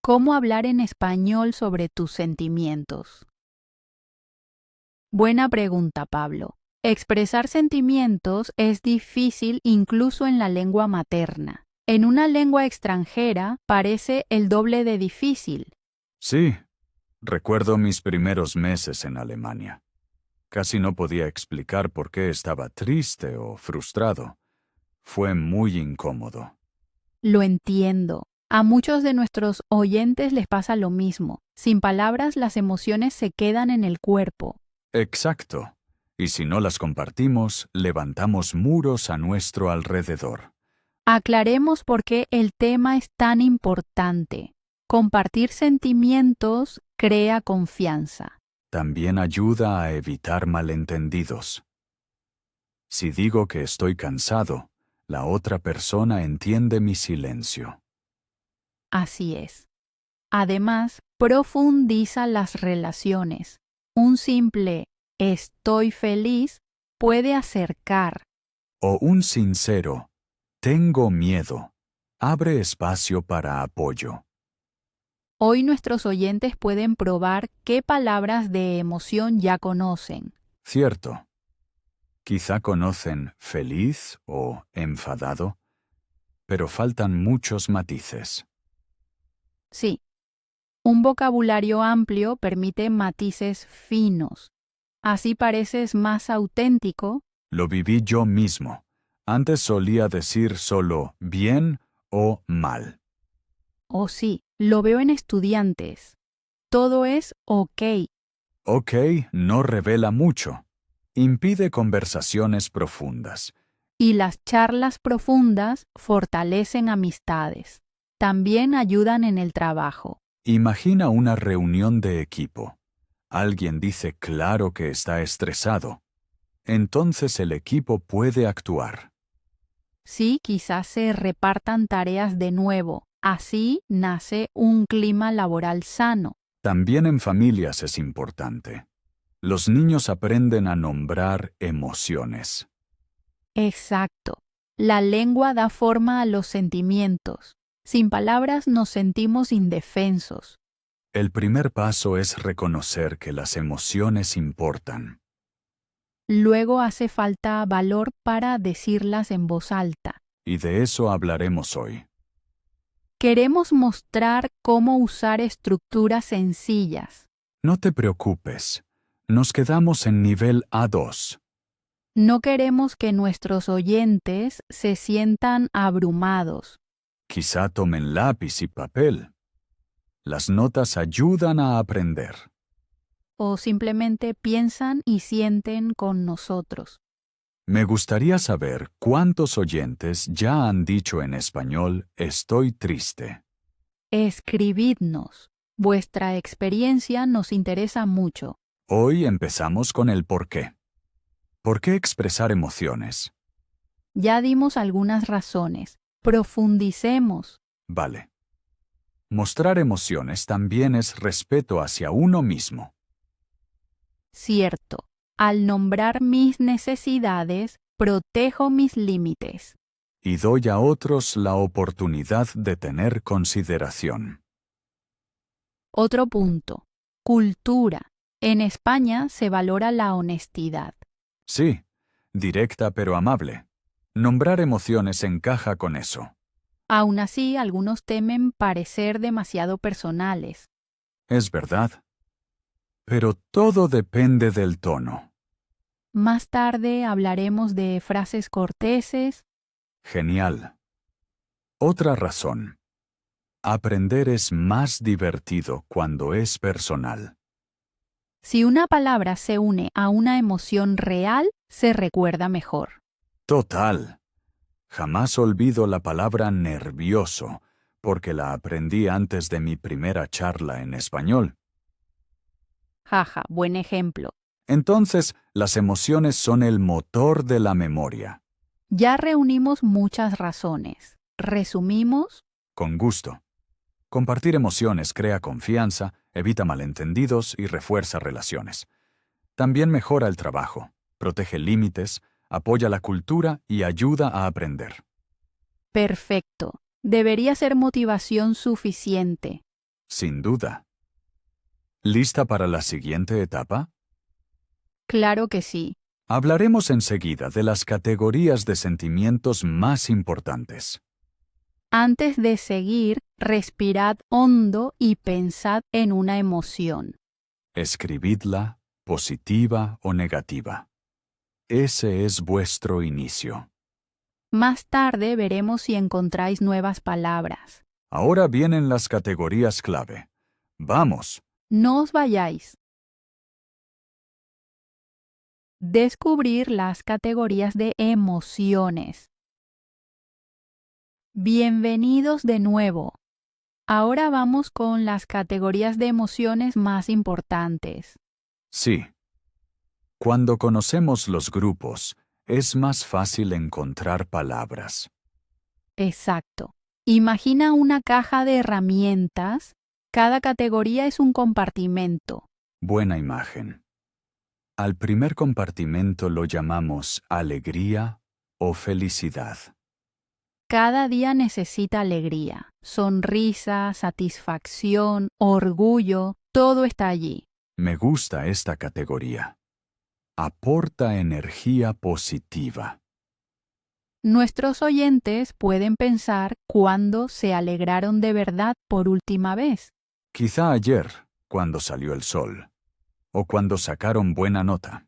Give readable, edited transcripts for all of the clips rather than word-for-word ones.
¿Cómo hablar en español sobre tus sentimientos? Buena pregunta, Pablo. Expresar sentimientos es difícil incluso en la lengua materna. En una lengua extranjera parece el doble de difícil. Sí, recuerdo mis primeros meses en Alemania. Casi no podía explicar por qué estaba triste o frustrado. Fue muy incómodo. Lo entiendo. A muchos de nuestros oyentes les pasa lo mismo. Sin palabras, las emociones se quedan en el cuerpo. Exacto. Y si no las compartimos, levantamos muros a nuestro alrededor. Aclaremos por qué el tema es tan importante. Compartir sentimientos crea confianza. También ayuda a evitar malentendidos. Si digo que estoy cansado, la otra persona entiende mi silencio. Así es. Además, profundiza las relaciones. Un simple estoy feliz puede acercar. O un sincero, tengo miedo, abre espacio para apoyo. Hoy nuestros oyentes pueden probar qué palabras de emoción ya conocen. Cierto. Quizá conocen feliz o enfadado, pero faltan muchos matices. Sí, un vocabulario amplio permite matices finos. Así pareces más auténtico. Lo viví yo mismo. Antes solía decir solo bien o mal. Oh sí, lo veo en estudiantes. Todo es ok. Ok no revela mucho. Impide conversaciones profundas. Y las charlas profundas fortalecen amistades. También ayudan en el trabajo. Imagina una reunión de equipo. Alguien dice claro que está estresado. Entonces el equipo puede actuar. Sí, quizás se repartan tareas de nuevo. Así nace un clima laboral sano. También en familias es importante. Los niños aprenden a nombrar emociones. Exacto. La lengua da forma a los sentimientos. Sin palabras nos sentimos indefensos. El primer paso es reconocer que las emociones importan. Luego hace falta valor para decirlas en voz alta. Y de eso hablaremos hoy. Queremos mostrar cómo usar estructuras sencillas. No te preocupes. Nos quedamos en nivel A2. No queremos que nuestros oyentes se sientan abrumados. Quizá tomen lápiz y papel. Las notas ayudan a aprender. O simplemente piensan y sienten con nosotros. Me gustaría saber cuántos oyentes ya han dicho en español estoy triste. Escribidnos. Vuestra experiencia nos interesa mucho. Hoy empezamos con el por qué. ¿Por qué expresar emociones? Ya dimos algunas razones. Profundicemos. Vale. Mostrar emociones también es respeto hacia uno mismo. Cierto. Al nombrar mis necesidades, protejo mis límites. Y doy a otros la oportunidad de tener consideración. Otro punto. Cultura. En España se valora la honestidad. Sí, directa pero amable. Nombrar emociones encaja con eso. Aún así, algunos temen parecer demasiado personales. Es verdad. Pero todo depende del tono. Más tarde hablaremos de frases corteses. Genial. Otra razón. Aprender es más divertido cuando es personal. Si una palabra se une a una emoción real, se recuerda mejor. Total. Jamás olvido la palabra nervioso, porque la aprendí antes de mi primera charla en español. Jaja, buen ejemplo. Entonces, las emociones son el motor de la memoria. Ya reunimos muchas razones. Resumimos. Con gusto. Compartir emociones crea confianza, evita malentendidos y refuerza relaciones. También mejora el trabajo, protege límites, apoya la cultura y ayuda a aprender. Perfecto. Debería ser motivación suficiente. Sin duda. ¿Lista para la siguiente etapa? Claro que sí. Hablaremos enseguida de las categorías de sentimientos más importantes. Antes de seguir, respirad hondo y pensad en una emoción. Escribidla, positiva o negativa. Ese es vuestro inicio. Más tarde veremos si encontráis nuevas palabras. Ahora vienen las categorías clave. ¡Vamos! No os vayáis. Descubrir las categorías de emociones. Bienvenidos de nuevo. Ahora vamos con las categorías de emociones más importantes. Sí. Cuando conocemos los grupos, es más fácil encontrar palabras. Exacto. Imagina una caja de herramientas. Cada categoría es un compartimento. Buena imagen. Al primer compartimento lo llamamos alegría o felicidad. Cada día necesita alegría, sonrisa, satisfacción, orgullo, todo está allí. Me gusta esta categoría. Aporta energía positiva. Nuestros oyentes pueden pensar cuándo se alegraron de verdad por última vez. Quizá ayer, cuando salió el sol, o cuando sacaron buena nota.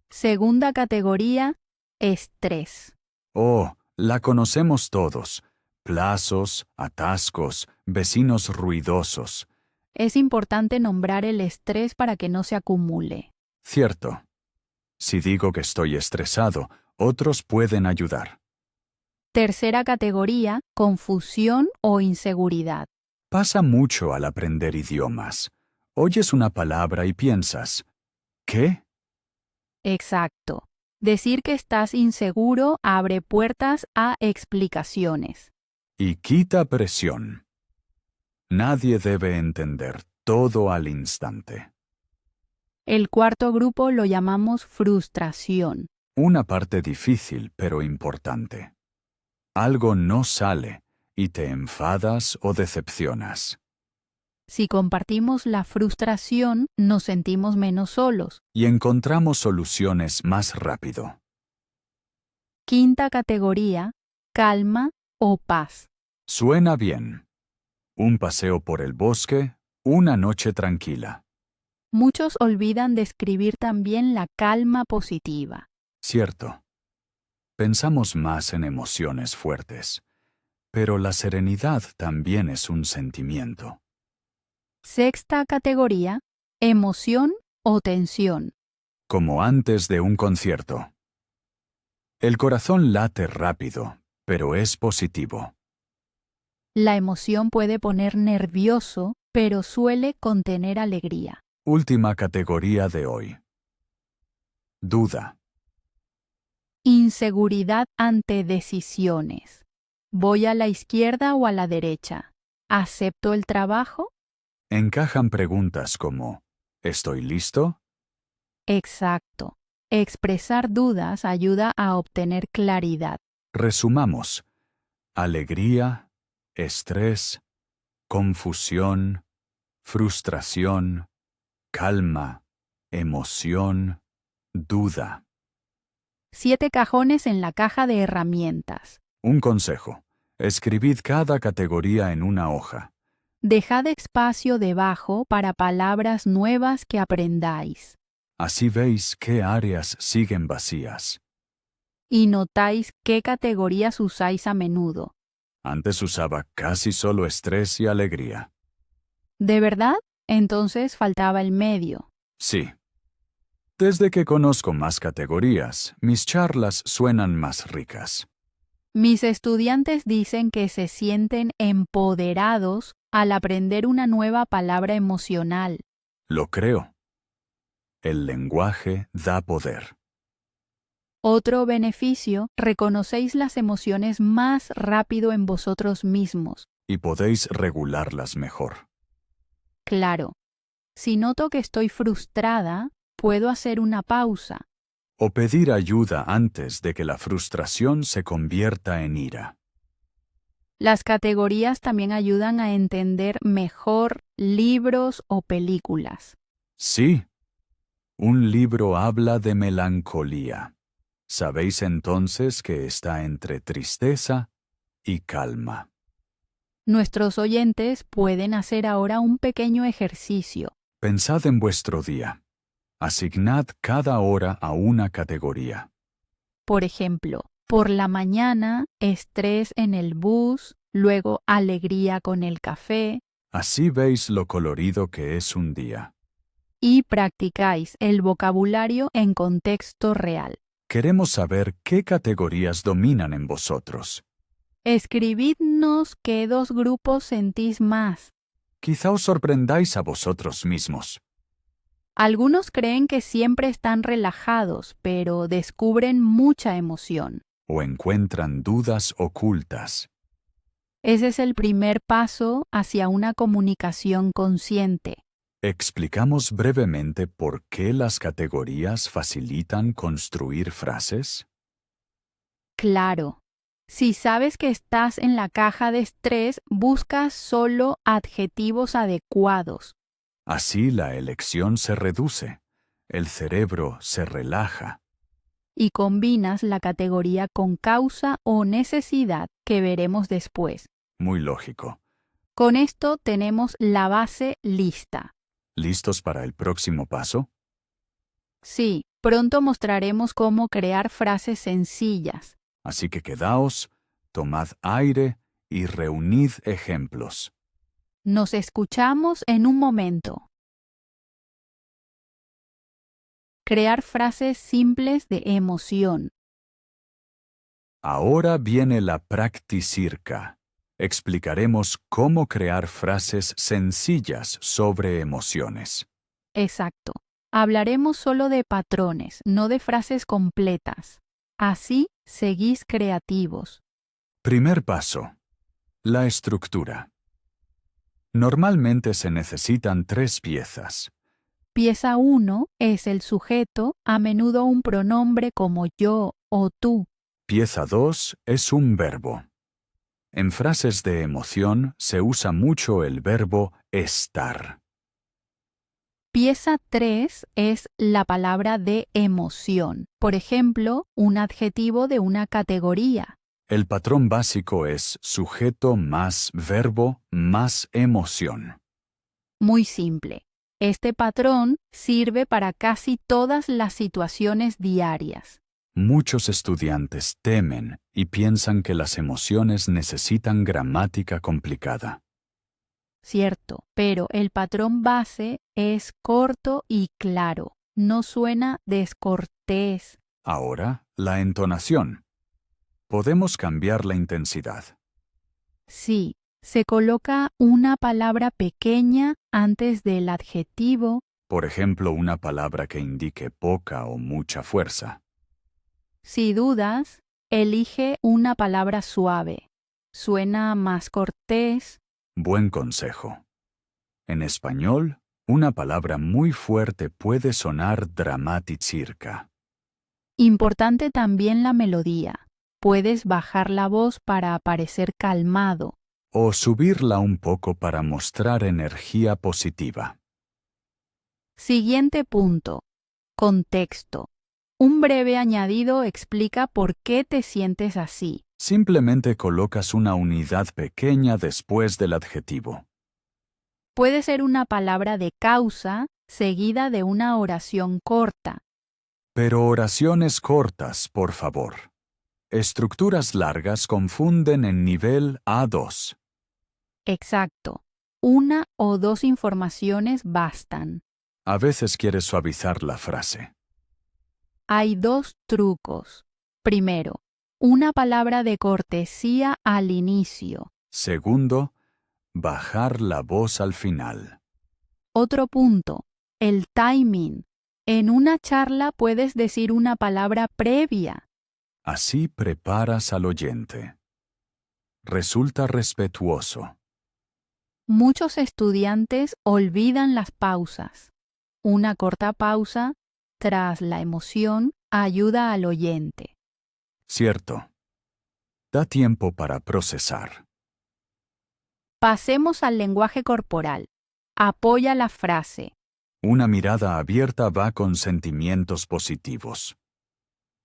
Segunda categoría, estrés. Oh, la conocemos todos. Plazos, atascos, vecinos ruidosos. Es importante nombrar el estrés para que no se acumule. Cierto. Si digo que estoy estresado, otros pueden ayudar. Tercera categoría, confusión o inseguridad. Pasa mucho al aprender idiomas. Oyes una palabra y piensas, ¿qué? Exacto. Decir que estás inseguro abre puertas a explicaciones. Y quita presión. Nadie debe entender todo al instante. El cuarto grupo lo llamamos frustración. Una parte difícil pero importante. Algo no sale y te enfadas o decepcionas. Si compartimos la frustración, nos sentimos menos solos. Y encontramos soluciones más rápido. Quinta categoría, calma o paz. Suena bien. Un paseo por el bosque, una noche tranquila. Muchos olvidan describir también la calma positiva. Cierto. Pensamos más en emociones fuertes, pero la serenidad también es un sentimiento. Sexta categoría, emoción o tensión. Como antes de un concierto. El corazón late rápido, pero es positivo. La emoción puede poner nervioso, pero suele contener alegría. Última categoría de hoy. Duda. Inseguridad ante decisiones. ¿Voy a la izquierda o a la derecha? ¿Acepto el trabajo? Encajan preguntas como ¿estoy listo? Exacto. Expresar dudas ayuda a obtener claridad. Resumamos. Alegría, estrés, confusión, frustración, calma, emoción, duda. 7 cajones en la caja de herramientas. Un consejo. Escribid cada categoría en una hoja. Dejad espacio debajo para palabras nuevas que aprendáis. Así veis qué áreas siguen vacías. Y notáis qué categorías usáis a menudo. Antes usaba casi solo estrés y alegría. ¿De verdad? Entonces faltaba el medio. Sí. Desde que conozco más categorías, mis charlas suenan más ricas. Mis estudiantes dicen que se sienten empoderados al aprender una nueva palabra emocional. Lo creo. El lenguaje da poder. Otro beneficio, reconocéis las emociones más rápido en vosotros mismos. Y podéis regularlas mejor. Claro, si noto que estoy frustrada, puedo hacer una pausa. O pedir ayuda antes de que la frustración se convierta en ira. Las categorías también ayudan a entender mejor libros o películas. Sí, un libro habla de melancolía. Sabéis entonces que está entre tristeza y calma. Nuestros oyentes pueden hacer ahora un pequeño ejercicio. Pensad en vuestro día. Asignad cada hora a una categoría. Por ejemplo, por la mañana, estrés en el bus, luego alegría con el café, Así veis lo colorido que es un día. y practicáis el vocabulario en contexto real. Queremos saber qué categorías dominan en vosotros. Escribidnos qué dos grupos sentís más. Quizá os sorprendáis a vosotros mismos. Algunos creen que siempre están relajados, pero descubren mucha emoción. O encuentran dudas ocultas. Ese es el primer paso hacia una comunicación consciente. ¿Explicamos brevemente por qué las categorías facilitan construir frases? Claro. Si sabes que estás en la caja de estrés, buscas solo adjetivos adecuados. Así la elección se reduce, el cerebro se relaja. Y combinas la categoría con causa o necesidad que veremos después. Muy lógico. Con esto tenemos la base lista. ¿Listos para el próximo paso? Sí, pronto mostraremos cómo crear frases sencillas. Así que quedaos, tomad aire y reunid ejemplos. Nos escuchamos en un momento. Crear frases simples de emoción. Ahora viene la practicirca. Explicaremos cómo crear frases sencillas sobre emociones. Exacto. Hablaremos solo de patrones, no de frases completas. Así seguís creativos. Primer paso. La estructura. Normalmente se necesitan 3 piezas. Pieza 1 es el sujeto, a menudo un pronombre como yo o tú. Pieza 2 es un verbo. En frases de emoción se usa mucho el verbo estar. Pieza 3 es la palabra de emoción. Por ejemplo, un adjetivo de una categoría. El patrón básico es sujeto más verbo más emoción. Muy simple. Este patrón sirve para casi todas las situaciones diarias. Muchos estudiantes temen y piensan que las emociones necesitan gramática complicada. Cierto, pero el patrón base es corto y claro. No suena descortés. Ahora, la entonación. Podemos cambiar la intensidad. Sí, se coloca una palabra pequeña antes del adjetivo. Por ejemplo, una palabra que indique poca o mucha fuerza. Si dudas, elige una palabra suave. Suena más cortés. Buen consejo. En español, una palabra muy fuerte puede sonar dramaticirca. Importante también la melodía. Puedes bajar la voz para parecer calmado. O subirla un poco para mostrar energía positiva. Siguiente punto. Contexto. Un breve añadido explica por qué te sientes así. Simplemente colocas una unidad pequeña después del adjetivo. Puede ser una palabra de causa seguida de una oración corta. Pero oraciones cortas, por favor. Estructuras largas confunden en nivel A2. Exacto. Una o dos informaciones bastan. A veces quieres suavizar la frase. Hay dos trucos. Primero, una palabra de cortesía al inicio. Segundo, bajar la voz al final. Otro punto, el timing. En una charla puedes decir una palabra previa. Así preparas al oyente. Resulta respetuoso. Muchos estudiantes olvidan las pausas. Una corta pausa tras la emoción ayuda al oyente. Cierto. Da tiempo para procesar. Pasemos al lenguaje corporal. Apoya la frase. Una mirada abierta va con sentimientos positivos.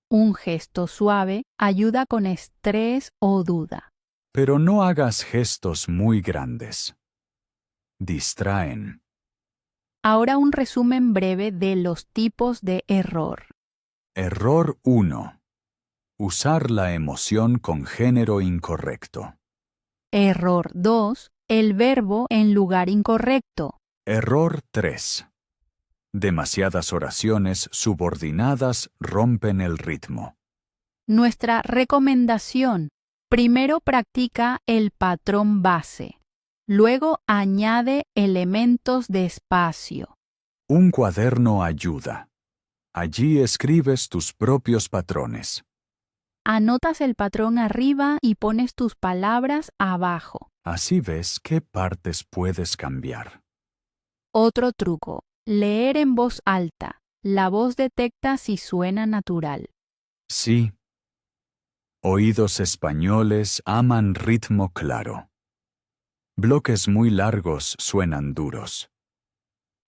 Un gesto suave ayuda con estrés o duda. Pero no hagas gestos muy grandes. Distraen. Ahora un resumen breve de los tipos de error. Error 1. Usar la emoción con género incorrecto. Error 2. El verbo en lugar incorrecto. Error 3. Demasiadas oraciones subordinadas rompen el ritmo. Nuestra recomendación. Primero practica el patrón base. Luego añade elementos de espacio. Un cuaderno ayuda. Allí escribes tus propios patrones. Anotas el patrón arriba y pones tus palabras abajo. Así ves qué partes puedes cambiar. Otro truco. Leer en voz alta. La voz detecta si suena natural. Sí. Oídos españoles aman ritmo claro. Bloques muy largos suenan duros.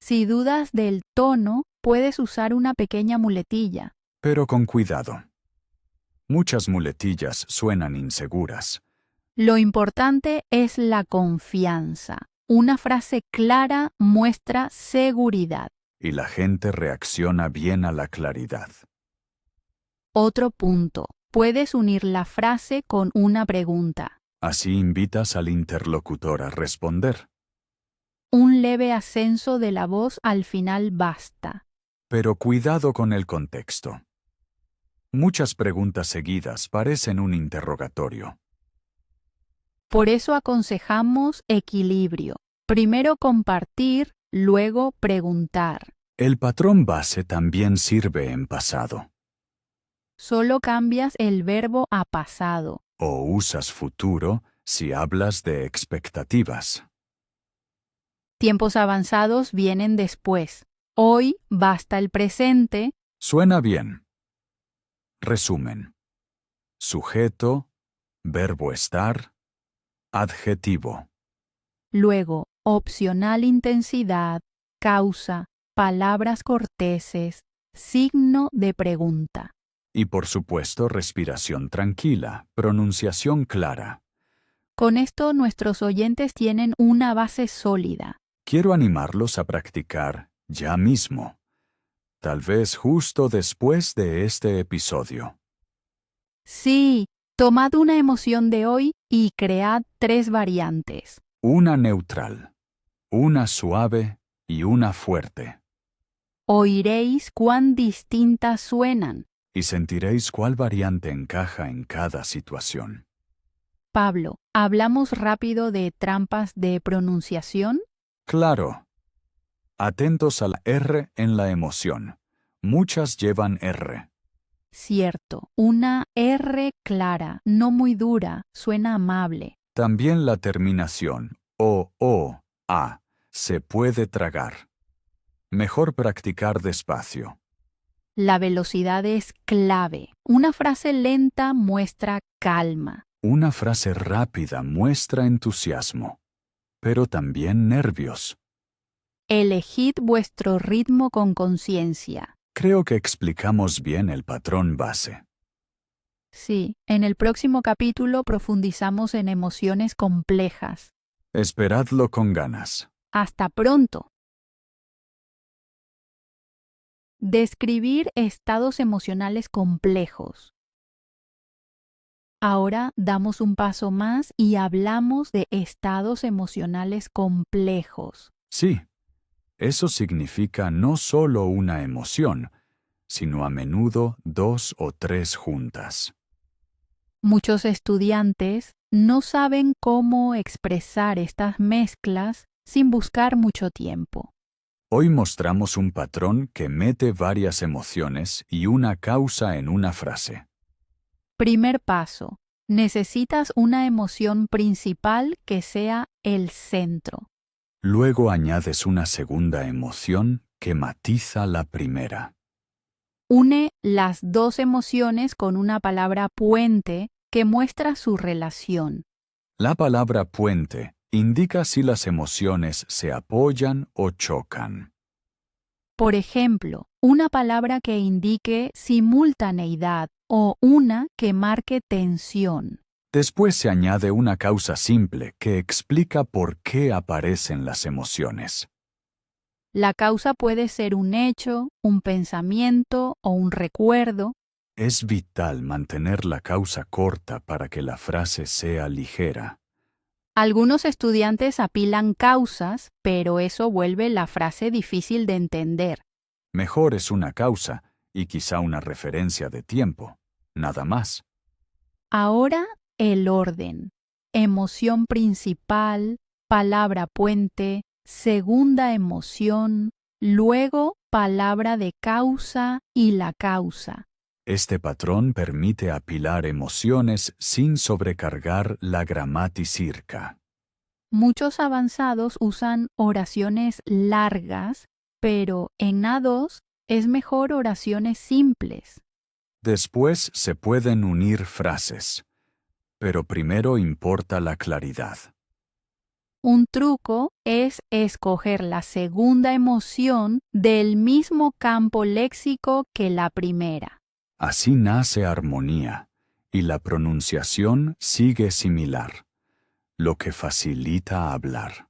Si dudas del tono, puedes usar una pequeña muletilla. Pero con cuidado. Muchas muletillas suenan inseguras. Lo importante es la confianza. Una frase clara muestra seguridad. Y la gente reacciona bien a la claridad. Otro punto. Puedes unir la frase con una pregunta. Así invitas al interlocutor a responder. Un leve ascenso de la voz al final basta. Pero cuidado con el contexto. Muchas preguntas seguidas parecen un interrogatorio. Por eso aconsejamos equilibrio. Primero compartir, luego preguntar. El patrón base también sirve en pasado. Solo cambias el verbo a pasado. O usas futuro si hablas de expectativas. Tiempos avanzados vienen después. Hoy basta el presente. Suena bien. Resumen. Sujeto, verbo estar, adjetivo. Luego, opcional intensidad, causa, palabras corteses, signo de pregunta. Y por supuesto respiración tranquila, pronunciación clara. Con esto nuestros oyentes tienen una base sólida. Quiero animarlos a practicar ya mismo. Tal vez justo después de este episodio. Sí, tomad una emoción de hoy y cread 3 variantes. Una neutral, una suave y una fuerte. Oiréis cuán distintas suenan. Y sentiréis cuál variante encaja en cada situación. Pablo, ¿hablamos rápido de trampas de pronunciación? Claro. Atentos a la R en la emoción. Muchas llevan R. Cierto, una R clara, no muy dura, suena amable. También la terminación o, a, se puede tragar. Mejor practicar despacio. La velocidad es clave. Una frase lenta muestra calma. Una frase rápida muestra entusiasmo, pero también nervios. Elegid vuestro ritmo con conciencia. Creo que explicamos bien el patrón base. Sí, en el próximo capítulo profundizamos en emociones complejas. Esperadlo con ganas. Hasta pronto. Describir estados emocionales complejos. Ahora damos un paso más y hablamos de estados emocionales complejos. Sí, eso significa no solo una emoción, sino a menudo 2 o 3 juntas. Muchos estudiantes no saben cómo expresar estas mezclas sin buscar mucho tiempo. Hoy mostramos un patrón que mete varias emociones y una causa en una frase. Primer paso. Necesitas una emoción principal que sea el centro. Luego añades una segunda emoción que matiza la primera. Une las 2 emociones con una palabra puente que muestra su relación. La palabra puente Indica si las emociones se apoyan o chocan. Por ejemplo, una palabra que indique simultaneidad o una que marque tensión. Después se añade una causa simple que explica por qué aparecen las emociones. La causa puede ser un hecho, un pensamiento o un recuerdo. Es vital mantener la causa corta para que la frase sea ligera. Algunos estudiantes apilan causas, pero eso vuelve la frase difícil de entender. Mejor es una causa y quizá una referencia de tiempo, nada más. Ahora, el orden. Emoción principal, palabra puente, segunda emoción, luego palabra de causa y la causa. Este patrón permite apilar emociones sin sobrecargar la gramaticirca. Muchos avanzados usan oraciones largas, pero en A2 es mejor oraciones simples. Después se pueden unir frases, pero primero importa la claridad. Un truco es escoger la segunda emoción del mismo campo léxico que la primera. Así nace armonía y la pronunciación sigue similar, lo que facilita hablar.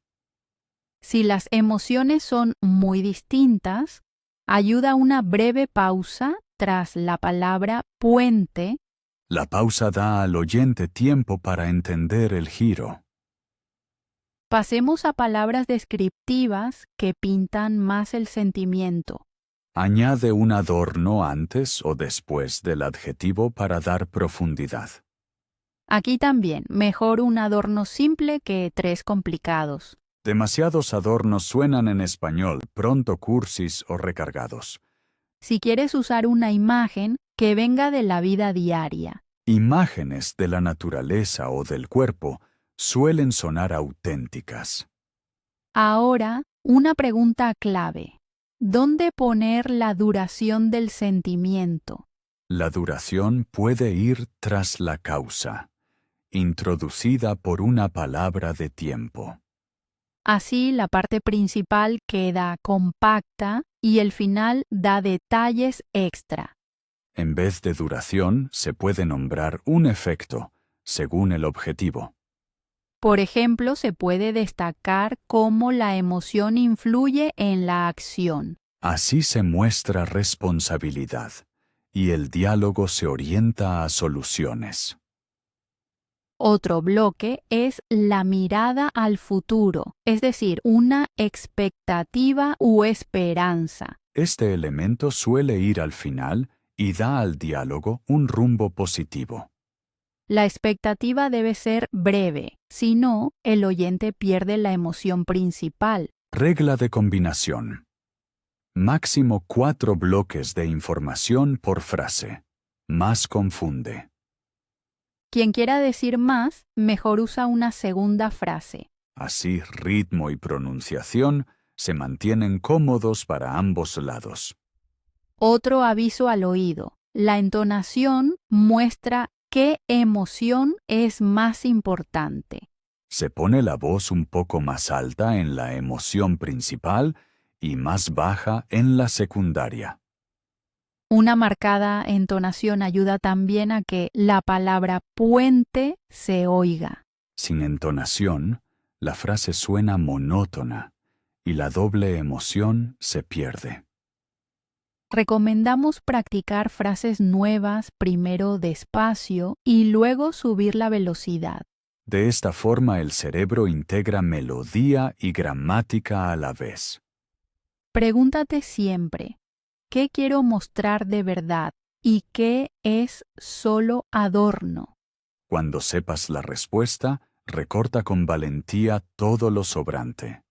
Si las emociones son muy distintas, ayuda una breve pausa tras la palabra puente. La pausa da al oyente tiempo para entender el giro. Pasemos a palabras descriptivas que pintan más el sentimiento. Añade un adorno antes o después del adjetivo para dar profundidad. Aquí también, mejor un adorno simple que tres complicados. Demasiados adornos suenan en español pronto cursis o recargados. Si quieres usar una imagen que venga de la vida diaria. Imágenes de la naturaleza o del cuerpo suelen sonar auténticas. Ahora, una pregunta clave. ¿Dónde poner la duración del sentimiento? La duración puede ir tras la causa, introducida por una palabra de tiempo. Así la parte principal queda compacta y el final da detalles extra. En vez de duración, se puede nombrar un efecto, según el objetivo. Por ejemplo, se puede destacar cómo la emoción influye en la acción. Así se muestra responsabilidad, y el diálogo se orienta a soluciones. Otro bloque es la mirada al futuro, es decir, una expectativa u esperanza. Este elemento suele ir al final y da al diálogo un rumbo positivo. La expectativa debe ser breve, si no, el oyente pierde la emoción principal. Regla de combinación. Máximo 4 bloques de información por frase. Más confunde. Quien quiera decir más, mejor usa una segunda frase. Así ritmo y pronunciación se mantienen cómodos para ambos lados. Otro aviso al oído. La entonación muestra qué emoción es más importante. Se pone la voz un poco más alta en la emoción principal y más baja en la secundaria. Una marcada entonación ayuda también a que la palabra puente se oiga. Sin entonación, la frase suena monótona y la doble emoción se pierde. Recomendamos practicar frases nuevas primero despacio y luego subir la velocidad. De esta forma el cerebro integra melodía y gramática a la vez. Pregúntate siempre, ¿qué quiero mostrar de verdad y qué es solo adorno? Cuando sepas la respuesta, recorta con valentía todo lo sobrante.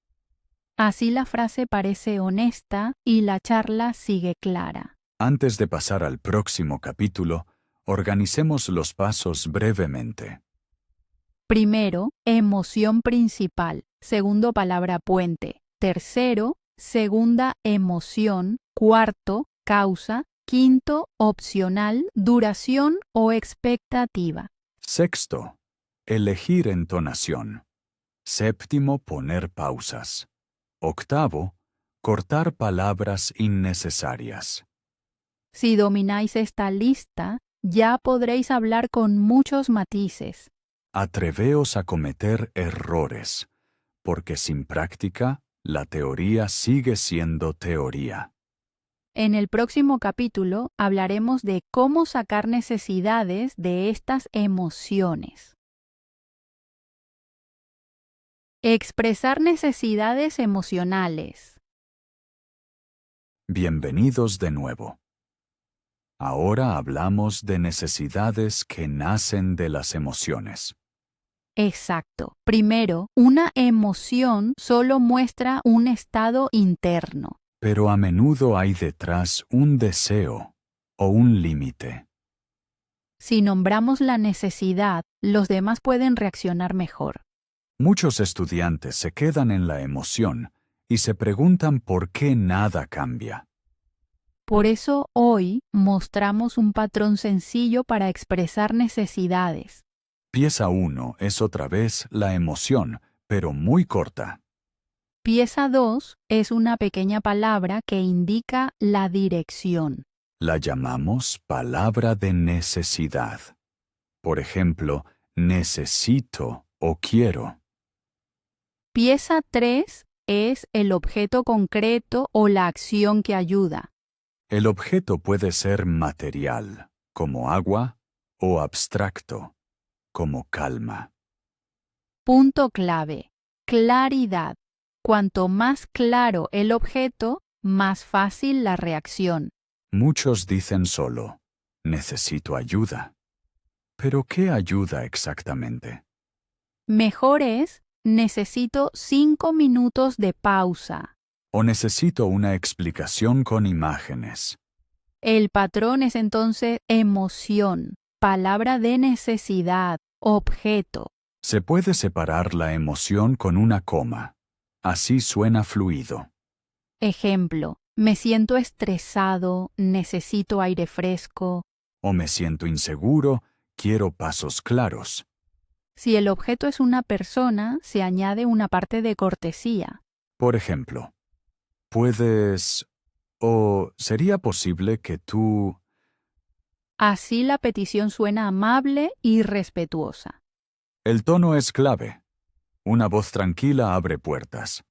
Así la frase parece honesta y la charla sigue clara. Antes de pasar al próximo capítulo, organicemos los pasos brevemente. Primero, emoción principal. Segundo, palabra puente. Tercero, segunda emoción. Cuarto, causa. Quinto, opcional, duración o expectativa. Sexto, elegir entonación. Séptimo, poner pausas. Octavo, cortar palabras innecesarias. Si domináis esta lista, ya podréis hablar con muchos matices. Atreveos a cometer errores, porque sin práctica, la teoría sigue siendo teoría. En el próximo capítulo hablaremos de cómo sacar necesidades de estas emociones. Expresar necesidades emocionales. Bienvenidos de nuevo. Ahora hablamos de necesidades que nacen de las emociones. Exacto. Primero, una emoción solo muestra un estado interno. Pero a menudo hay detrás un deseo o un límite. Si nombramos la necesidad, los demás pueden reaccionar mejor. Muchos estudiantes se quedan en la emoción y se preguntan por qué nada cambia. Por eso hoy mostramos un patrón sencillo para expresar necesidades. Pieza 1 es otra vez la emoción, pero muy corta. Pieza 2 es una pequeña palabra que indica la dirección. La llamamos palabra de necesidad. Por ejemplo, necesito o quiero. Pieza 3 es el objeto concreto o la acción que ayuda. El objeto puede ser material, como agua, o abstracto, como calma. Punto clave. Claridad. Cuanto más claro el objeto, más fácil la reacción. Muchos dicen solo, necesito ayuda. ¿Pero qué ayuda exactamente? Mejor es, necesito 5 minutos de pausa. ¿O necesito una explicación con imágenes? El patrón es entonces emoción, palabra de necesidad, objeto. Se puede separar la emoción con una coma. Así suena fluido. Ejemplo, me siento estresado, necesito aire fresco. O me siento inseguro, quiero pasos claros. Si el objeto es una persona, se añade una parte de cortesía. Por ejemplo, puedes... o sería posible que tú... Así la petición suena amable y respetuosa. El tono es clave. Una voz tranquila abre puertas.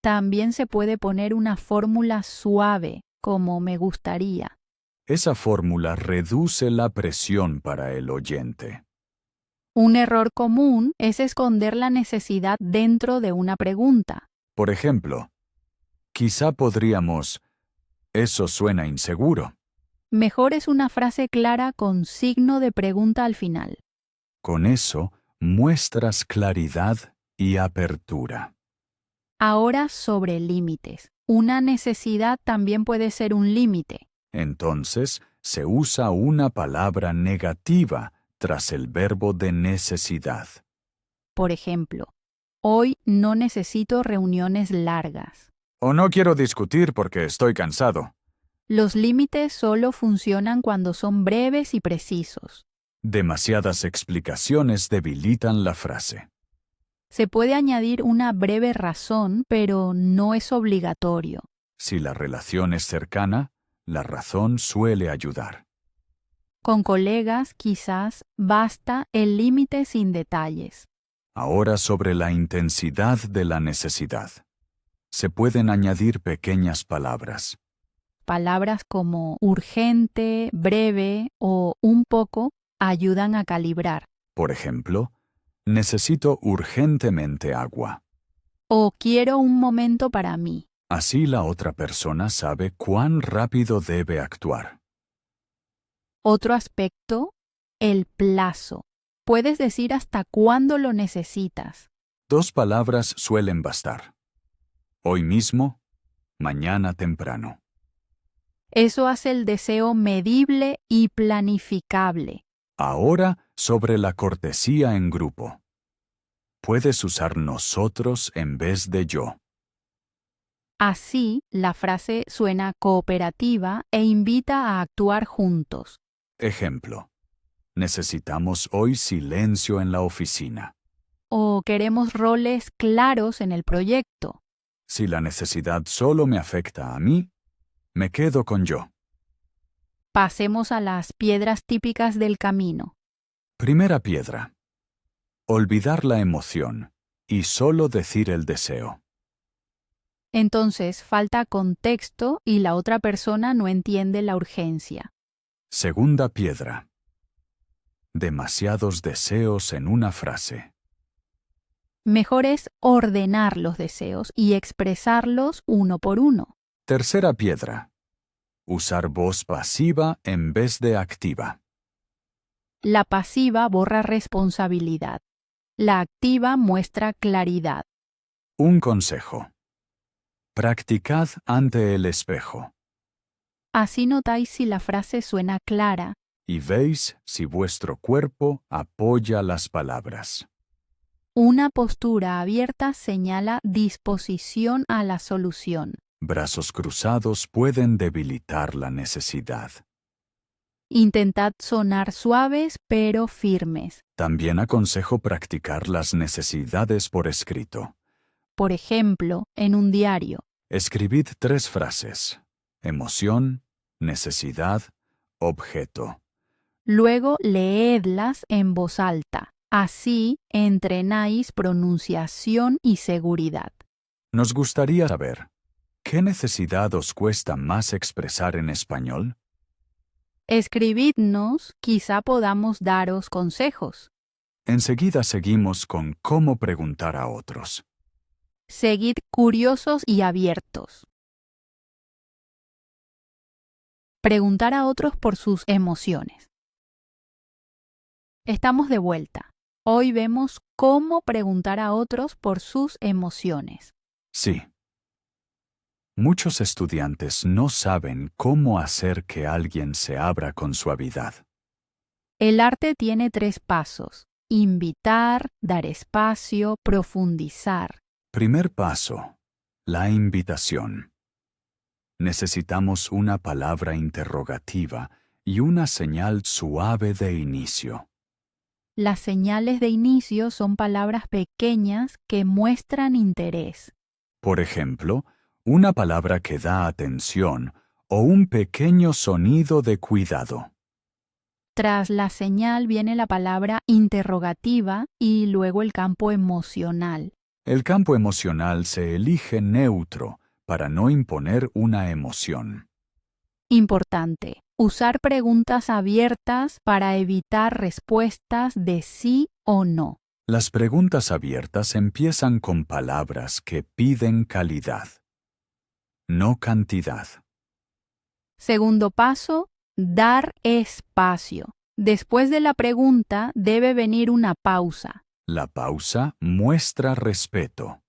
También se puede poner una fórmula suave, como me gustaría. Esa fórmula reduce la presión para el oyente. Un error común es esconder la necesidad dentro de una pregunta. Por ejemplo, quizá podríamos... Eso suena inseguro. Mejor es una frase clara con signo de pregunta al final. Con eso, muestras claridad y apertura. Ahora sobre límites. Una necesidad también puede ser un límite. Entonces, se usa una palabra negativa tras el verbo de necesidad. Por ejemplo, hoy no necesito reuniones largas. O no quiero discutir porque estoy cansado. Los límites solo funcionan cuando son breves y precisos. Demasiadas explicaciones debilitan la frase. Se puede añadir una breve razón, pero no es obligatorio. Si la relación es cercana, la razón suele ayudar. Con colegas, quizás, basta el límite sin detalles. Ahora sobre la intensidad de la necesidad. Se pueden añadir pequeñas palabras. Palabras como urgente, breve o un poco ayudan a calibrar. Por ejemplo, necesito urgentemente agua. O quiero un momento para mí. Así la otra persona sabe cuán rápido debe actuar. Otro aspecto, el plazo. Puedes decir hasta cuándo lo necesitas. 2 palabras suelen bastar. Hoy mismo, mañana temprano. Eso hace el deseo medible y planificable. Ahora sobre la cortesía en grupo. Puedes usar nosotros en vez de yo. Así, la frase suena cooperativa e invita a actuar juntos. Ejemplo. Necesitamos hoy silencio en la oficina. o queremos roles claros en el proyecto. Si la necesidad solo me afecta a mí, me quedo con yo. Pasemos a las piedras típicas del camino. Primera piedra. Olvidar la emoción y solo decir el deseo. Entonces falta contexto y la otra persona no entiende la urgencia. Segunda piedra. Demasiados deseos en una frase. Mejor es ordenar los deseos y expresarlos uno por uno. Tercera piedra. Usar voz pasiva en vez de activa. La pasiva borra responsabilidad. La activa muestra claridad. Un consejo. Practicad ante el espejo Así notáis si la frase suena clara. y veis si vuestro cuerpo apoya las palabras. Una postura abierta señala disposición a la solución. Brazos cruzados pueden debilitar la necesidad. Intentad sonar suaves pero firmes. También aconsejo practicar las necesidades por escrito. Por ejemplo, en un diario. Escribid 3 frases: emoción, necesidad, objeto. Luego leedlas en voz alta. Así entrenáis pronunciación y seguridad. Nos gustaría saber, ¿qué necesidad os cuesta más expresar en español? Escribidnos, quizá podamos daros consejos. Enseguida seguimos con cómo preguntar a otros. Seguid curiosos y abiertos. Preguntar a otros por sus emociones. Estamos de vuelta. Hoy vemos cómo preguntar a otros por sus emociones. Sí. Muchos estudiantes no saben cómo hacer que alguien se abra con suavidad. El arte tiene 3 pasos: invitar, dar espacio, profundizar. Primer paso: la invitación. Necesitamos una palabra interrogativa y una señal suave de inicio. Las señales de inicio son palabras pequeñas que muestran interés. Por ejemplo, una palabra que da atención o un pequeño sonido de cuidado. Tras la señal viene la palabra interrogativa y luego el campo emocional. El campo emocional se elige neutro para no imponer una emoción. Importante: usar preguntas abiertas para evitar respuestas de sí o no. Las preguntas abiertas empiezan con palabras que piden calidad, no cantidad. Segundo paso: dar espacio. Después de la pregunta debe venir una pausa. La pausa muestra respeto.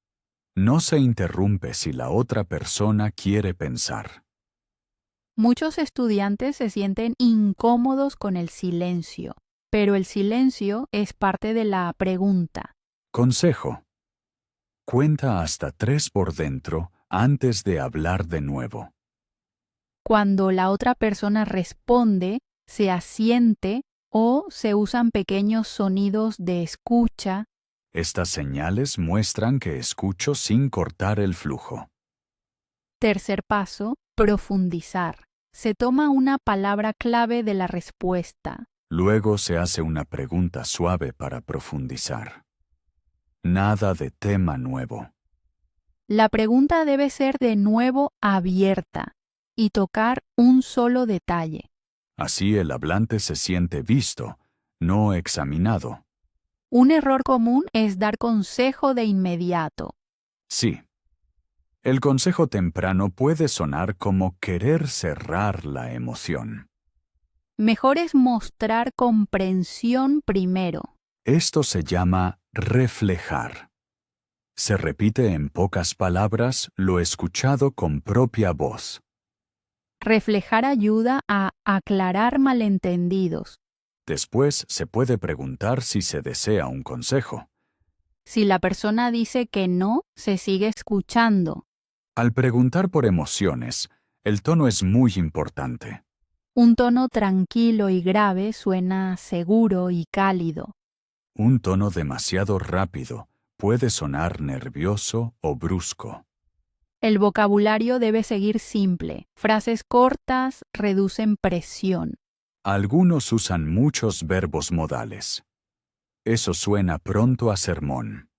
No se interrumpe si la otra persona quiere pensar. Muchos estudiantes se sienten incómodos con el silencio, pero el silencio es parte de la pregunta. Consejo: cuenta hasta 3 por dentro antes de hablar de nuevo. Cuando la otra persona responde, se asiente o se usan pequeños sonidos de escucha. Estas señales muestran que escucho sin cortar el flujo. Tercer paso: profundizar. Se toma una palabra clave de la respuesta. Luego se hace una pregunta suave para profundizar. Nada de tema nuevo. La pregunta debe ser de nuevo abierta y tocar un solo detalle. Así el hablante se siente visto, no examinado. Un error común es dar consejo de inmediato. Sí. El consejo temprano puede sonar como querer cerrar la emoción. Mejor es mostrar comprensión primero. Esto se llama reflejar. Se repite en pocas palabras lo escuchado con propia voz. Reflejar ayuda a aclarar malentendidos. Después se puede preguntar si se desea un consejo. Si la persona dice que no, se sigue escuchando. Al preguntar por emociones, el tono es muy importante. Un tono tranquilo y grave suena seguro y cálido. Un tono demasiado rápido puede sonar nervioso o brusco. El vocabulario debe seguir simple. Frases cortas reducen presión. Algunos usan muchos verbos modales. Eso suena pronto a sermón.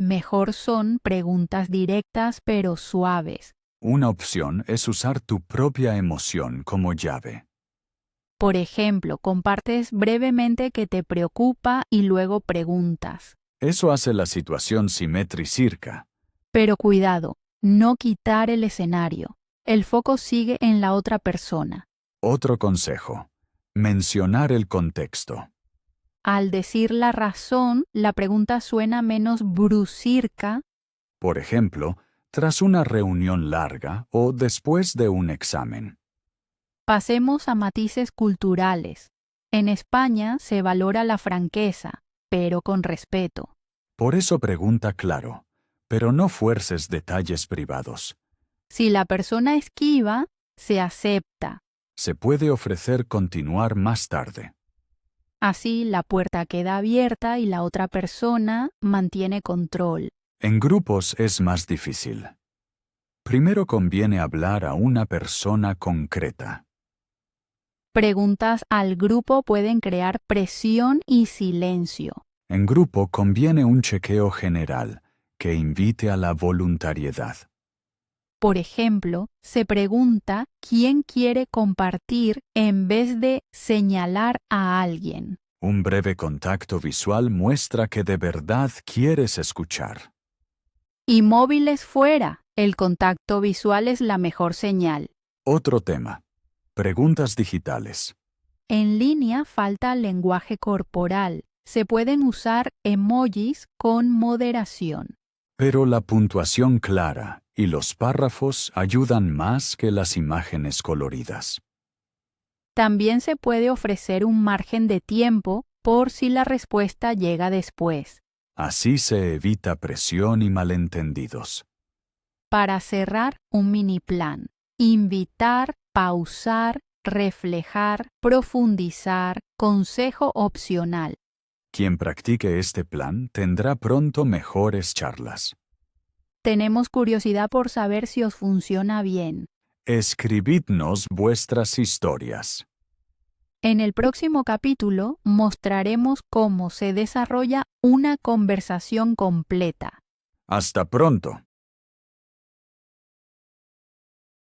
Mejor son preguntas directas pero suaves. Una opción es usar tu propia emoción como llave. Por ejemplo, compartes brevemente que te preocupa y luego preguntas. Eso hace la situación simétrica. Pero cuidado, no quitar el escenario. El foco sigue en la otra persona. Otro consejo: mencionar el contexto. Al decir la razón, la pregunta suena menos brusirca. Por ejemplo, tras una reunión larga o después de un examen. Pasemos a matices culturales. En España se valora la franqueza, pero con respeto. Por eso pregunta claro, pero no fuerces detalles privados. Si la persona esquiva, se acepta. Se puede ofrecer continuar más tarde. Así la puerta queda abierta y la otra persona mantiene control. En grupos es más difícil. Primero conviene hablar a una persona concreta. Preguntas al grupo pueden crear presión y silencio. En grupo conviene un chequeo general que invite a la voluntariedad. Por ejemplo, se pregunta quién quiere compartir en vez de señalar a alguien. Un breve contacto visual muestra que de verdad quieres escuchar. Y móviles fuera, el contacto visual es la mejor señal. Otro tema: preguntas digitales. En línea falta lenguaje corporal. Se pueden usar emojis con moderación. Pero la puntuación clara y los párrafos ayudan más que las imágenes coloridas. También se puede ofrecer un margen de tiempo por si la respuesta llega después. Así se evita presión y malentendidos. Para cerrar, un mini plan. Invitar, pausar, reflejar, profundizar, consejo opcional. Quien practique este plan tendrá pronto mejores charlas. Tenemos curiosidad por saber si os funciona bien. Escribidnos vuestras historias. En el próximo capítulo mostraremos cómo se desarrolla una conversación completa. Hasta pronto.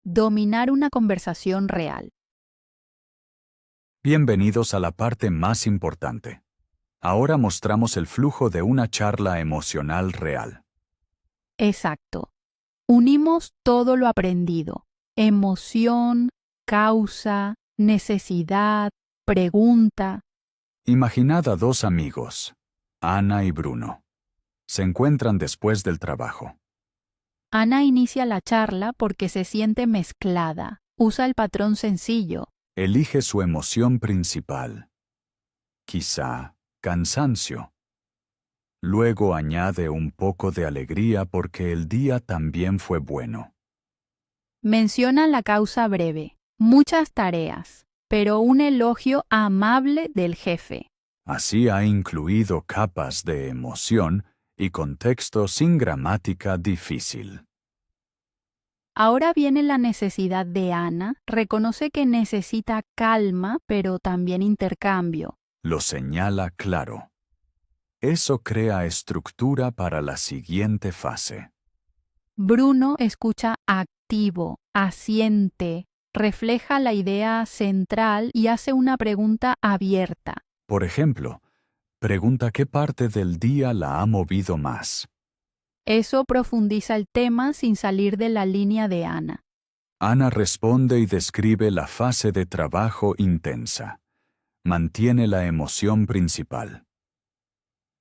Dominar una conversación real. Bienvenidos a la parte más importante. Ahora mostramos el flujo de una charla emocional real. Exacto. Unimos todo lo aprendido. Emoción, causa, necesidad, pregunta. Imaginad a dos amigos, Ana y Bruno. Se encuentran después del trabajo. Ana inicia la charla porque se siente mezclada. Usa el patrón sencillo. Elige su emoción principal. Quizá cansancio. Luego añade un poco de alegría porque el día también fue bueno. Menciona la causa breve. Muchas tareas, pero un elogio amable del jefe. Así ha incluido capas de emoción y contexto sin gramática difícil. Ahora viene la necesidad de Ana. Reconoce que necesita calma, pero también intercambio. Lo señala claro. Eso crea estructura para la siguiente fase. Bruno escucha activo, asiente, refleja la idea central y hace una pregunta abierta. Por ejemplo, pregunta qué parte del día la ha movido más. Eso profundiza el tema sin salir de la línea de Ana. Ana responde y describe la fase de trabajo intensa. Mantiene la emoción principal.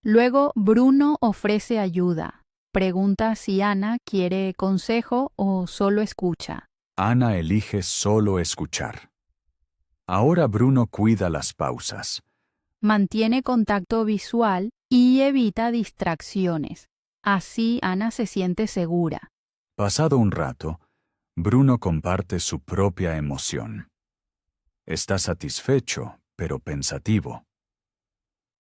Luego Bruno ofrece ayuda. Pregunta si Ana quiere consejo o solo escucha. Ana elige solo escuchar. Ahora Bruno cuida las pausas. Mantiene contacto visual y evita distracciones. Así Ana se siente segura. Pasado un rato, Bruno comparte su propia emoción. Está satisfecho, pero pensativo.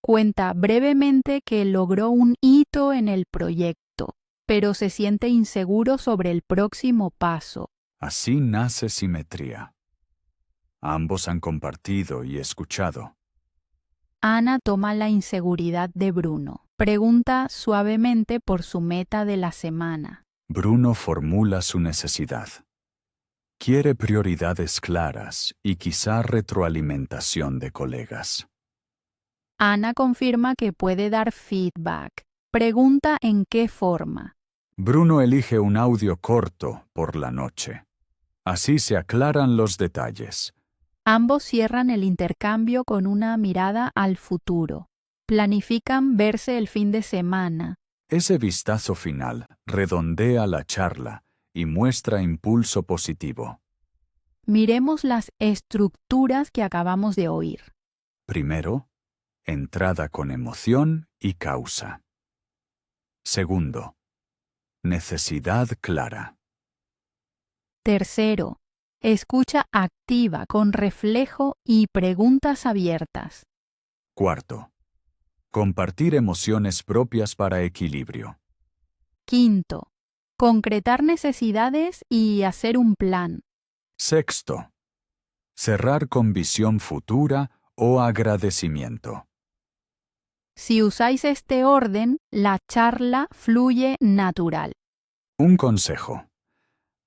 Cuenta brevemente que logró un hito en el proyecto, pero se siente inseguro sobre el próximo paso. Así nace simetría. Ambos han compartido y escuchado. Ana toma la inseguridad de Bruno. Pregunta suavemente por su meta de la semana. Bruno formula su necesidad. Quiere prioridades claras y quizá retroalimentación de colegas. Ana confirma que puede dar feedback. Pregunta en qué forma. Bruno elige un audio corto por la noche. Así se aclaran los detalles. Ambos cierran el intercambio con una mirada al futuro. Planifican verse el fin de semana. Ese vistazo final redondea la charla y muestra impulso positivo. Miremos las estructuras que acabamos de oír. Primero, entrada con emoción y causa. Segundo, necesidad clara. Tercero, escucha activa con reflejo y preguntas abiertas. Cuarto, compartir emociones propias para equilibrio. Quinto, concretar necesidades y hacer un plan. Sexto, cerrar con visión futura o agradecimiento. Si usáis este orden, la charla fluye natural. Un consejo.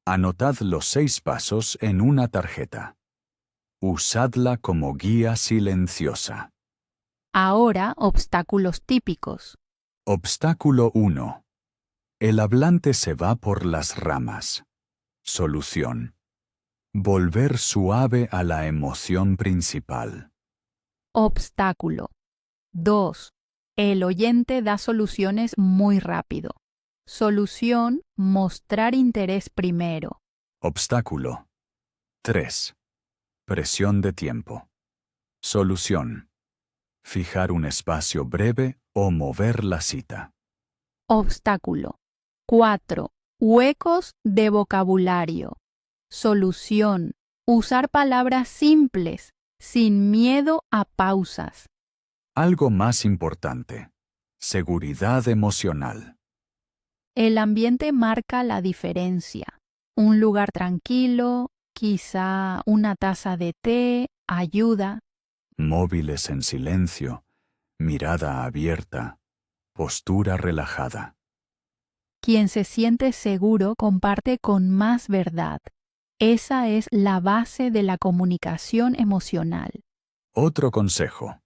Anotad los 6 pasos en una tarjeta. Usadla como guía silenciosa. Ahora, obstáculos típicos. Obstáculo 1. El hablante se va por las ramas. Solución. Volver suave a la emoción principal. Obstáculo. 2. El oyente da soluciones muy rápido. Solución, mostrar interés primero. Obstáculo. 3. Presión de tiempo. Solución. Fijar un espacio breve o mover la cita. Obstáculo. 4. Huecos de vocabulario. Solución. Usar palabras simples, sin miedo a pausas. Algo más importante. Seguridad emocional. El ambiente marca la diferencia. Un lugar tranquilo, quizá una taza de té, ayuda. Móviles en silencio. Mirada abierta. Postura relajada. Quien se siente seguro comparte con más verdad. Esa es la base de la comunicación emocional. Otro consejo.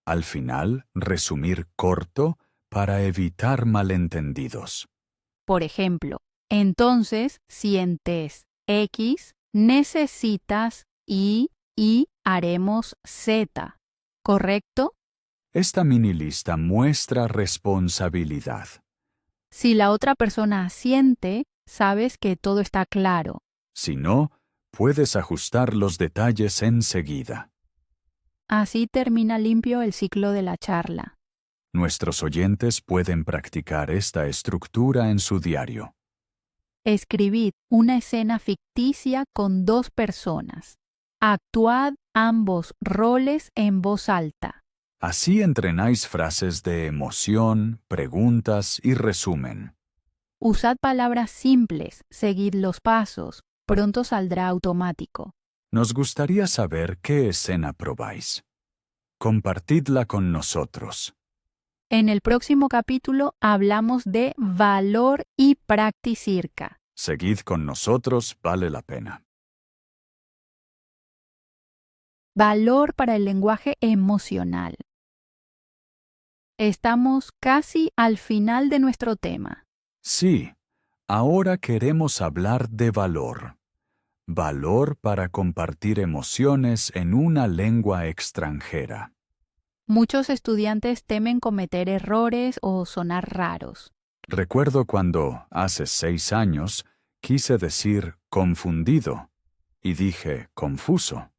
Al final, resumir corto para evitar malentendidos. Por ejemplo, entonces sientes X, necesitas Y haremos Z. ¿Correcto? Esta mini lista muestra responsabilidad. Si la otra persona asiente, sabes que todo está claro. Si no, puedes ajustar los detalles enseguida. Así termina limpio el ciclo de la charla. Nuestros oyentes pueden practicar esta estructura en su diario. Escribid una escena ficticia con 2 personas. Actuad ambos roles en voz alta. Así entrenáis frases de emoción, preguntas y resumen. Usad palabras simples, seguid los pasos, pronto saldrá automático. Nos gustaría saber qué escena probáis. Compartidla con nosotros. En el próximo capítulo hablamos de valor y practicirca. Seguid con nosotros, vale la pena. Valor para el lenguaje emocional. Estamos casi al final de nuestro tema. Sí, ahora queremos hablar de valor. Valor para compartir emociones en una lengua extranjera. Muchos estudiantes temen cometer errores o sonar raros. Recuerdo cuando, hace 6 años, quise decir confundido y dije confuso.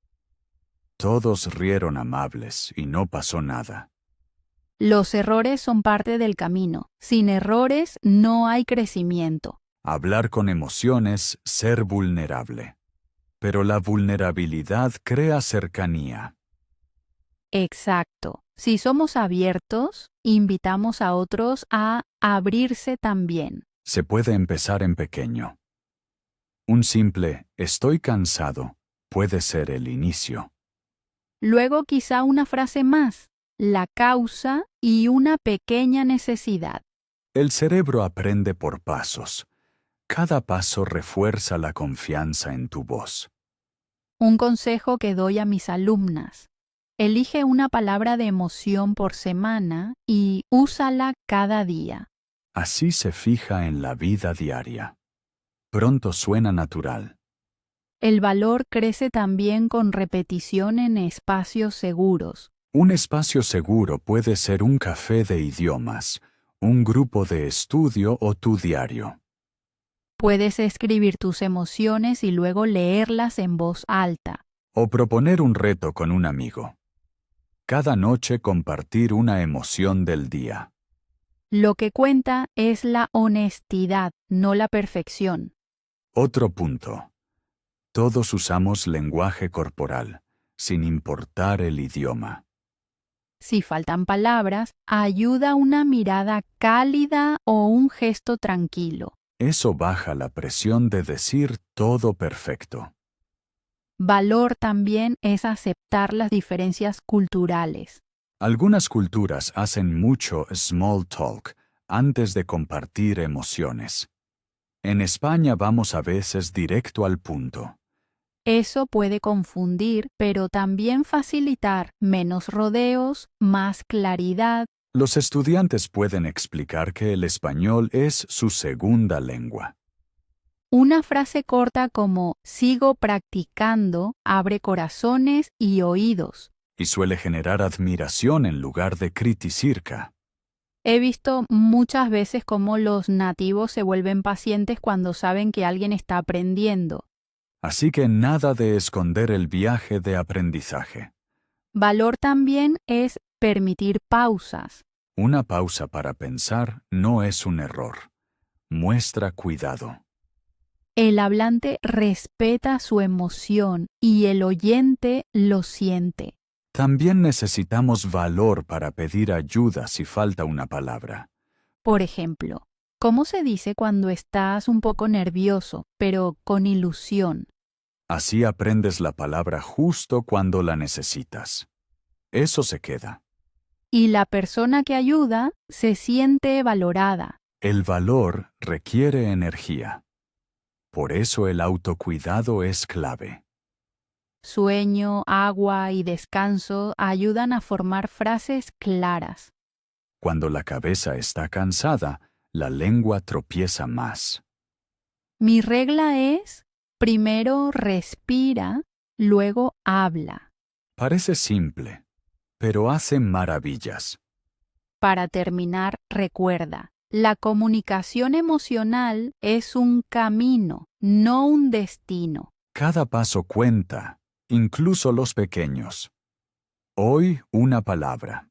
Todos rieron amables y no pasó nada. Los errores son parte del camino. Sin errores no hay crecimiento. Hablar con emociones, ser vulnerable. Pero la vulnerabilidad crea cercanía. Exacto. Si somos abiertos, invitamos a otros a abrirse también. Se puede empezar en pequeño. Un simple "estoy cansado" puede ser el inicio. Luego quizá una frase más, la causa y una pequeña necesidad. El cerebro aprende por pasos. Cada paso refuerza la confianza en tu voz. Un consejo que doy a mis alumnas. Elige una palabra de emoción por semana y úsala cada día. Así se fija en la vida diaria. Pronto suena natural. El valor crece también con repetición en espacios seguros. Un espacio seguro puede ser un café de idiomas, un grupo de estudio o tu diario. Puedes escribir tus emociones y luego leerlas en voz alta. O proponer un reto con un amigo. Cada noche compartir una emoción del día. Lo que cuenta es la honestidad, no la perfección. Otro punto. Todos usamos lenguaje corporal, sin importar el idioma. Si faltan palabras, ayuda una mirada cálida o un gesto tranquilo. Eso baja la presión de decir todo perfecto. Valor también es aceptar las diferencias culturales. Algunas culturas hacen mucho small talk antes de compartir emociones. En España vamos a veces directo al punto. Eso puede confundir, pero también facilitar menos rodeos, más claridad. Los estudiantes pueden explicar que el español es su segunda lengua. Una frase corta como sigo practicando abre corazones y oídos. Y suele generar admiración en lugar de criticirca. He visto muchas veces cómo los nativos se vuelven pacientes cuando saben que alguien está aprendiendo. Así que nada de esconder el viaje de aprendizaje. Valor también es permitir pausas. Una pausa para pensar no es un error. Muestra cuidado. El hablante respeta su emoción y el oyente lo siente. También necesitamos valor para pedir ayuda si falta una palabra. Por ejemplo, ¿cómo se dice cuando estás un poco nervioso, pero con ilusión? Así aprendes la palabra justo cuando la necesitas. Eso se queda. Y la persona que ayuda se siente valorada. El valor requiere energía. Por eso el autocuidado es clave. Sueño, agua y descanso ayudan a formar frases claras. Cuando la cabeza está cansada, la lengua tropieza más. Mi regla es, primero respira, luego habla. Parece simple, pero hace maravillas. Para terminar, recuerda, la comunicación emocional es un camino, no un destino. Cada paso cuenta, incluso los pequeños. Hoy una palabra,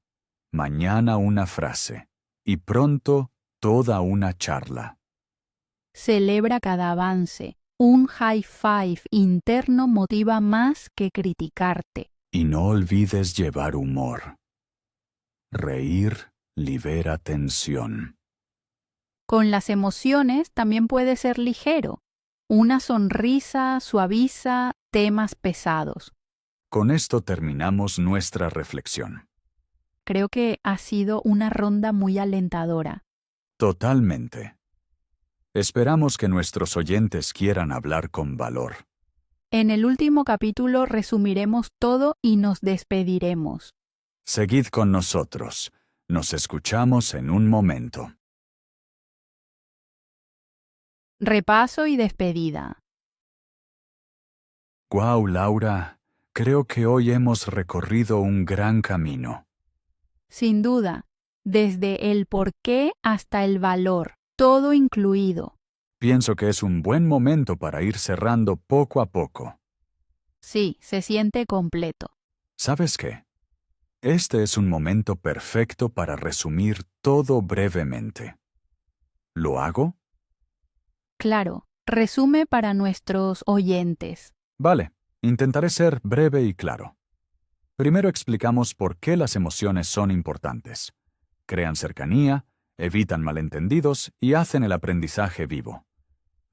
mañana una frase, y pronto toda una charla. Celebra cada avance. Un high five interno motiva más que criticarte. Y no olvides llevar humor. Reír libera tensión. Con las emociones también puede ser ligero. Una sonrisa suaviza temas pesados. Con esto terminamos nuestra reflexión. Creo que ha sido una ronda muy alentadora. Totalmente. Esperamos que nuestros oyentes quieran hablar con valor. En el último capítulo resumiremos todo y nos despediremos. Seguid con nosotros. Nos escuchamos en un momento. Repaso y despedida. Guau, Laura, creo que hoy hemos recorrido un gran camino. Sin duda, desde el porqué hasta el valor, todo incluido. Pienso que es un buen momento para ir cerrando poco a poco. Sí, se siente completo. ¿Sabes qué? Este es un momento perfecto para resumir todo brevemente. ¿Lo hago? Claro, resume para nuestros oyentes. Vale, intentaré ser breve y claro. Primero explicamos por qué las emociones son importantes. Crean cercanía, evitan malentendidos y hacen el aprendizaje vivo.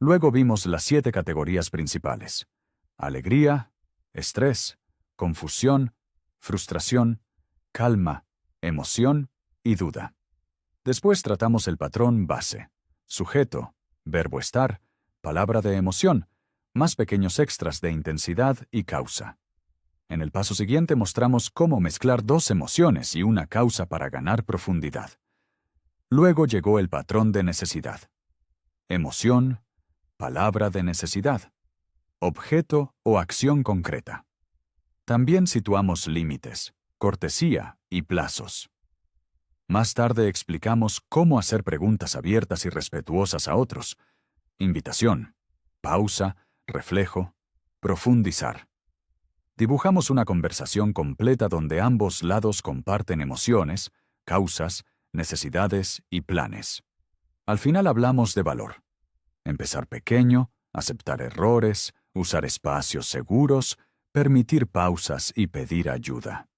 Luego vimos las 7 categorías principales: alegría, estrés, confusión, frustración, calma, emoción y duda. Después tratamos el patrón base: sujeto, verbo estar, palabra de emoción, más pequeños extras de intensidad y causa. En el paso siguiente mostramos cómo mezclar 2 emociones y una causa para ganar profundidad. Luego llegó el patrón de necesidad: emoción, palabra de necesidad, objeto o acción concreta. También situamos límites, cortesía y plazos. Más tarde explicamos cómo hacer preguntas abiertas y respetuosas a otros: invitación, pausa, reflejo, profundizar. Dibujamos una conversación completa donde ambos lados comparten emociones, causas, necesidades y planes. Al final hablamos de valor: empezar pequeño, aceptar errores, usar espacios seguros, permitir pausas y pedir ayuda.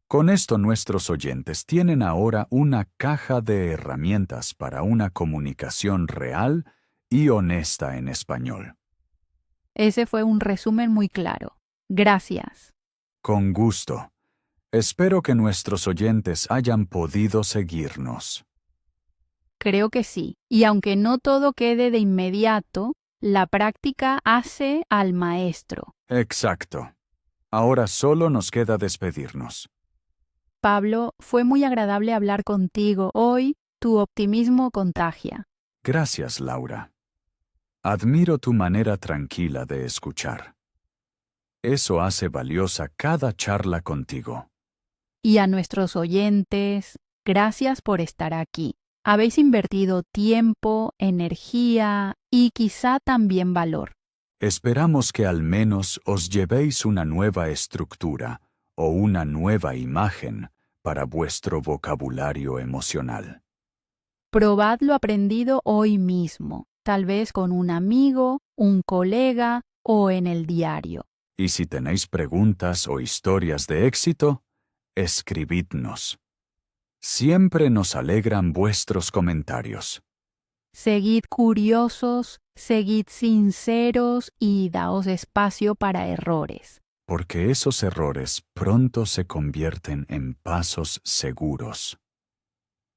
Con esto nuestros oyentes tienen ahora una caja de herramientas para una comunicación real y honesta en español. Ese fue un resumen muy claro. Gracias. Con gusto. Espero que nuestros oyentes hayan podido seguirnos. Creo que sí. Y aunque no todo quede de inmediato, la práctica hace al maestro. Exacto. Ahora solo nos queda despedirnos. Pablo, fue muy agradable hablar contigo hoy. Tu optimismo contagia. Gracias, Laura. Admiro tu manera tranquila de escuchar. Eso hace valiosa cada charla contigo. Y a nuestros oyentes, gracias por estar aquí. Habéis invertido tiempo, energía y quizá también valor. Esperamos que al menos os llevéis una nueva estructura o una nueva imagen para vuestro vocabulario emocional. Probad lo aprendido hoy mismo, tal vez con un amigo, un colega o en el diario. Y si tenéis preguntas o historias de éxito, escribidnos. Siempre nos alegran vuestros comentarios. Seguid curiosos, seguid sinceros y daos espacio para errores. Porque esos errores pronto se convierten en pasos seguros.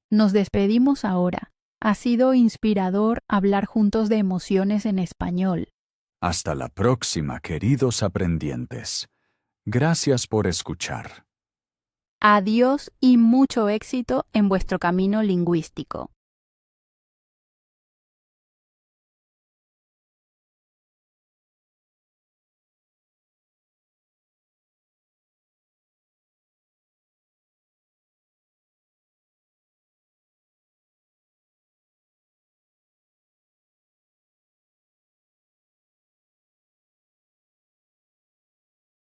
Nos despedimos ahora. Ha sido inspirador hablar juntos de emociones en español. Hasta la próxima, queridos aprendientes. Gracias por escuchar. Adiós y mucho éxito en vuestro camino lingüístico.